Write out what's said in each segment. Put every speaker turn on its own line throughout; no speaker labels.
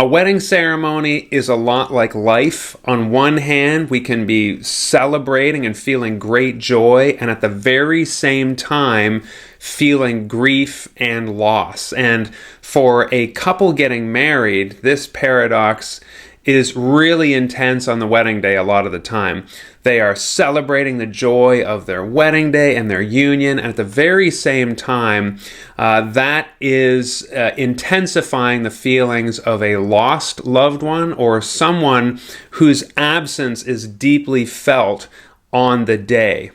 A wedding ceremony is a lot like life. On one hand, we can be celebrating and feeling great joy, and at the very same time, feeling grief and loss. And for a couple getting married, this paradox is really intense on the wedding day a lot of the time. They are celebrating the joy of their wedding day and their union, and at the very same time, that is intensifying the feelings of a lost loved one or someone whose absence is deeply felt on the day.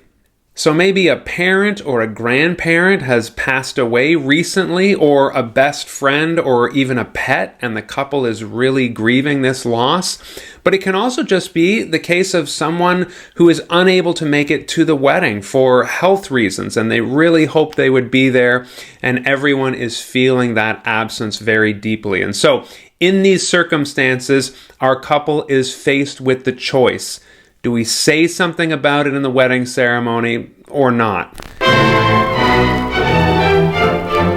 So maybe a parent or a grandparent has passed away recently, or a best friend or even a pet, and the couple is really grieving this loss. But it can also just be the case of someone who is unable to make it to the wedding for health reasons, and they really hope they would be there, and everyone is feeling that absence very deeply. And so in these circumstances, our couple is faced with the choice. Do we say something about it in the wedding ceremony or not?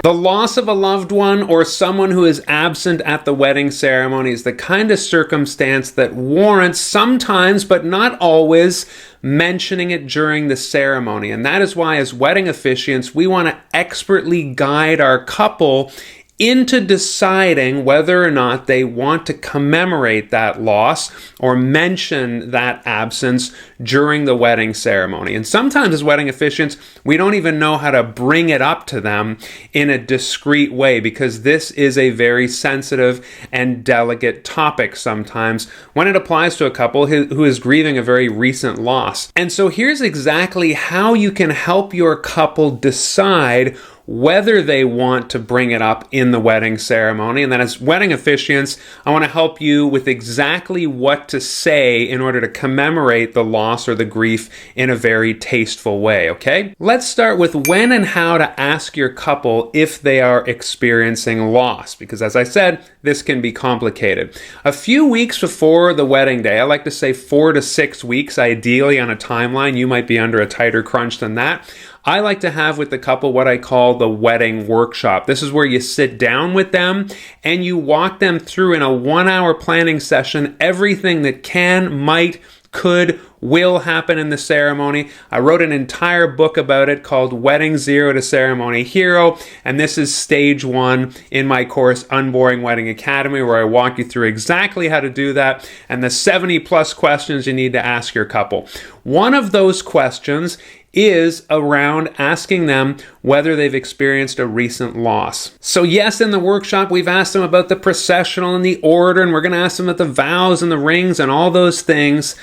The loss of a loved one or someone who is absent at the wedding ceremony is the kind of circumstance that warrants sometimes, but not always, mentioning it during the ceremony. And that is why, as wedding officiants, we want to expertly guide our couple into deciding whether or not they want to commemorate that loss or mention that absence during the wedding ceremony. And sometimes as wedding officiants, we don't even know how to bring it up to them in a discreet way, because this is a very sensitive and delicate topic sometimes when it applies to a couple who is grieving a very recent loss. And so here's exactly how you can help your couple decide whether they want to bring it up in the wedding ceremony. And then as wedding officiants, I want to help you with exactly what to say in order to commemorate the loss or the grief in a very tasteful way, okay? Let's start with when and how to ask your couple if they are experiencing loss, because as I said, this can be complicated. A few weeks before the wedding day, I like to say 4 to 6 weeks, ideally on a timeline. You might be under a tighter crunch than that. I like to have with the couple what I call the wedding workshop. This is where you sit down with them and you walk them through in a 1-hour planning session everything that can, might, could, will happen in the ceremony. I wrote an entire book about it called Wedding Zero to Ceremony Hero, and this is stage 1 in my course Unboring Wedding Academy, where I walk you through exactly how to do that and the 70 plus questions you need to ask your couple. One of those questions is around asking them whether they've experienced a recent loss. So yes, in the workshop, we've asked them about the processional and the order, and we're going to ask them about the vows and the rings and all those things.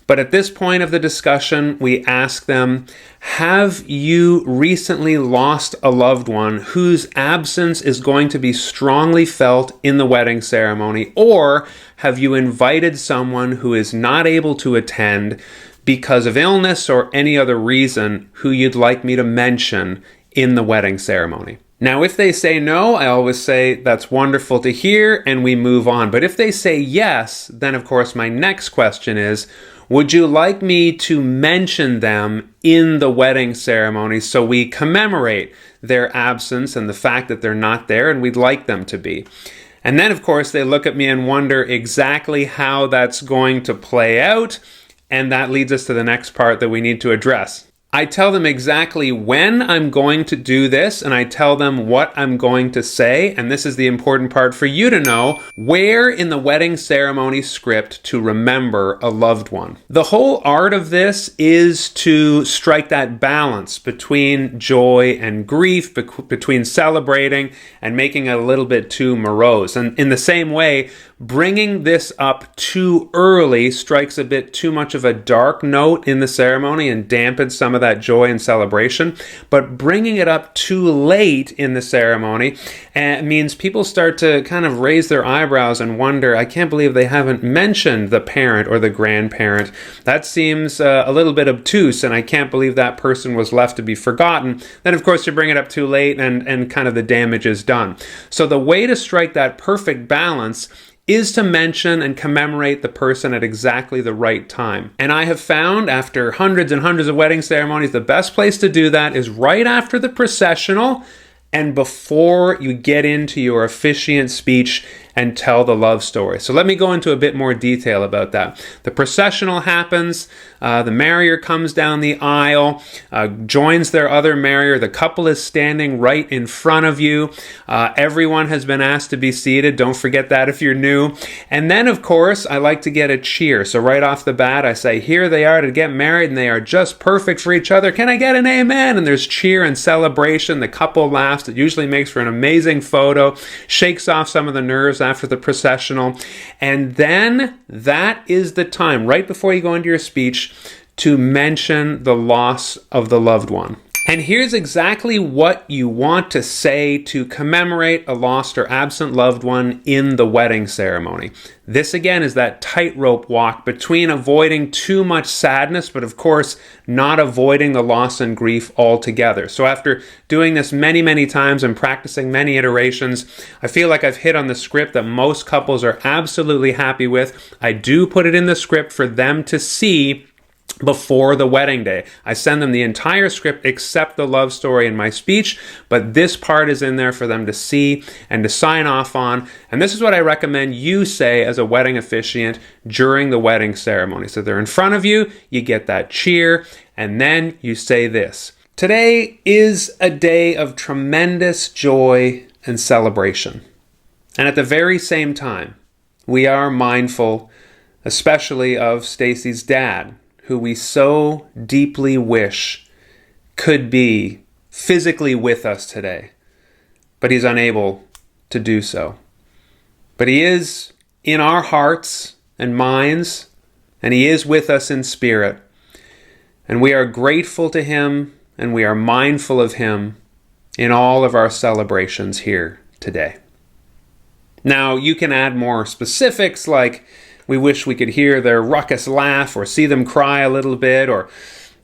But at this point of the discussion, we ask them, have you recently lost a loved one whose absence is going to be strongly felt in the wedding ceremony? Or have you invited someone who is not able to attend because of illness or any other reason who you'd like me to mention in the wedding ceremony? Now, if they say no, I always say that's wonderful to hear and we move on. But if they say yes, then of course my next question is, would you like me to mention them in the wedding ceremony so we commemorate their absence and the fact that they're not there and we'd like them to be? And then of course they look at me and wonder exactly how that's going to play out. And that leads us to the next part that we need to address. I tell them exactly when I'm going to do this, and I tell them what I'm going to say, and this is the important part for you to know, where in the wedding ceremony script to remember a loved one. The whole art of this is to strike that balance between joy and grief, between celebrating and making it a little bit too morose. And in the same way, bringing this up too early strikes a bit too much of a dark note in the ceremony and dampens some of that joy and celebration. But bringing it up too late in the ceremony means people start to kind of raise their eyebrows and wonder, I can't believe they haven't mentioned the parent or the grandparent. That seems a little bit obtuse, and I can't believe that person was left to be forgotten. Then, of course, you bring it up too late and kind of the damage is done. So the way to strike that perfect balance is to mention and commemorate the person at exactly the right time. And I have found, after hundreds and hundreds of wedding ceremonies, the best place to do that is right after the processional and before you get into your officiant speech and tell the love story. So let me go into a bit more detail about that. The processional happens, the marrier comes down the aisle, joins their other marrier, the couple is standing right in front of you, everyone has been asked to be seated, don't forget that if you're new, and then of course I like to get a cheer. So right off the bat I say, here they are to get married and they are just perfect for each other, can I get an amen? And there's cheer and celebration, the couple laughs, it usually makes for an amazing photo, shakes off some of the nerves after the processional, and then that is the time, right before you go into your speech, to mention the loss of the loved one. And here's exactly what you want to say to commemorate a lost or absent loved one in the wedding ceremony. This again is that tightrope walk between avoiding too much sadness, but of course not avoiding the loss and grief altogether. So after doing this many, many times and practicing many iterations, I feel like I've hit on the script that most couples are absolutely happy with. I do put it in the script for them to see before the wedding day. I send them the entire script except the love story in my speech, but this part is in there for them to see and to sign off on. And this is what I recommend you say as a wedding officiant during the wedding ceremony. So they're in front of you, you get that cheer, and then you say this. Today is a day of tremendous joy and celebration. And at the very same time, we are mindful, especially of Stacy's dad, who we so deeply wish could be physically with us today, but he's unable to do so. But he is in our hearts and minds, and he is with us in spirit, and we are grateful to him, and we are mindful of him in all of our celebrations here today. Now, you can add more specifics like, we wish we could hear their raucous laugh or see them cry a little bit, or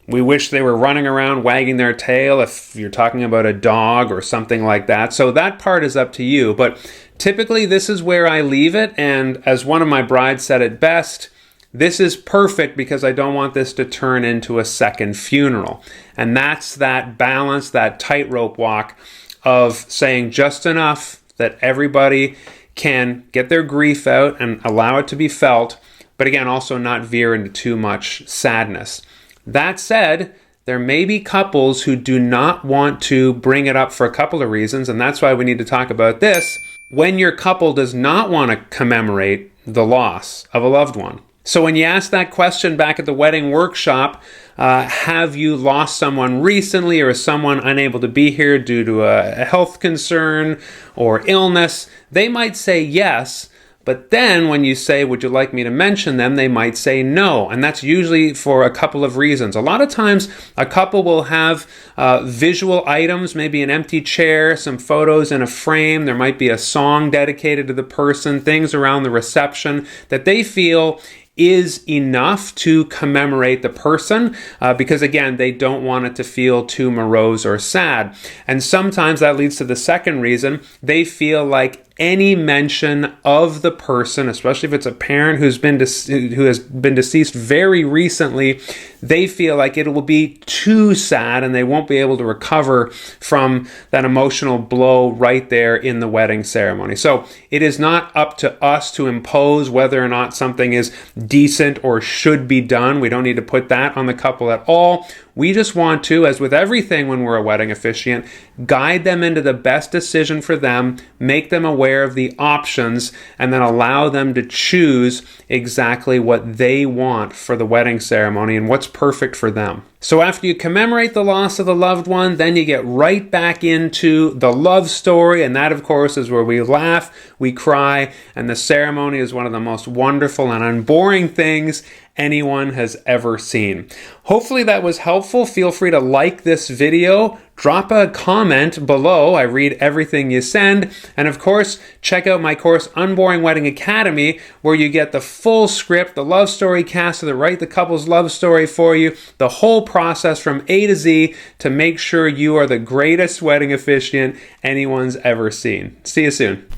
we wish they were running around wagging their tail if you're talking about a dog or something like that. So that part is up to you. But typically this is where I leave it. And as one of my brides said it best, this is perfect because I don't want this to turn into a second funeral. And that's that balance, that tightrope walk of saying just enough that everybody can get their grief out and allow it to be felt, but again, also not veer into too much sadness. That said, there may be couples who do not want to bring it up for a couple of reasons, and that's why we need to talk about this. When your couple does not want to commemorate the loss of a loved one. So when you ask that question back at the wedding workshop, have you lost someone recently, or is someone unable to be here due to a health concern or illness? They might say yes, but then when you say, would you like me to mention them, they might say no. And that's usually for a couple of reasons. A lot of times a couple will have visual items, maybe an empty chair, some photos in a frame. There might be a song dedicated to the person, things around the reception that they feel is enough to commemorate the person because again, they don't want it to feel too morose or sad. And sometimes that leads to the second reason. They feel like any mention of the person, especially if it's a parent who has been deceased very recently, they feel like it will be too sad and they won't be able to recover from that emotional blow right there in the wedding ceremony. So it is not up to us to impose whether or not something is decent or should be done. We don't need to put that on the couple at all. We just want to, as with everything when we're a wedding officiant, guide them into the best decision for them, make them aware of the options, and then allow them to choose exactly what they want for the wedding ceremony and what's perfect for them. So after you commemorate the loss of the loved one, then you get right back into the love story, and that, of course, is where we laugh, we cry, and the ceremony is one of the most wonderful and unboring things anyone has ever seen. Hopefully that was helpful. Feel free to like this video, drop a comment below. I read everything you send. And of course, check out my course, Unboring Wedding Academy, where you get the full script, the love story cast to write the couple's love story for you, the whole process from A to Z to make sure you are the greatest wedding officiant anyone's ever seen. See you soon.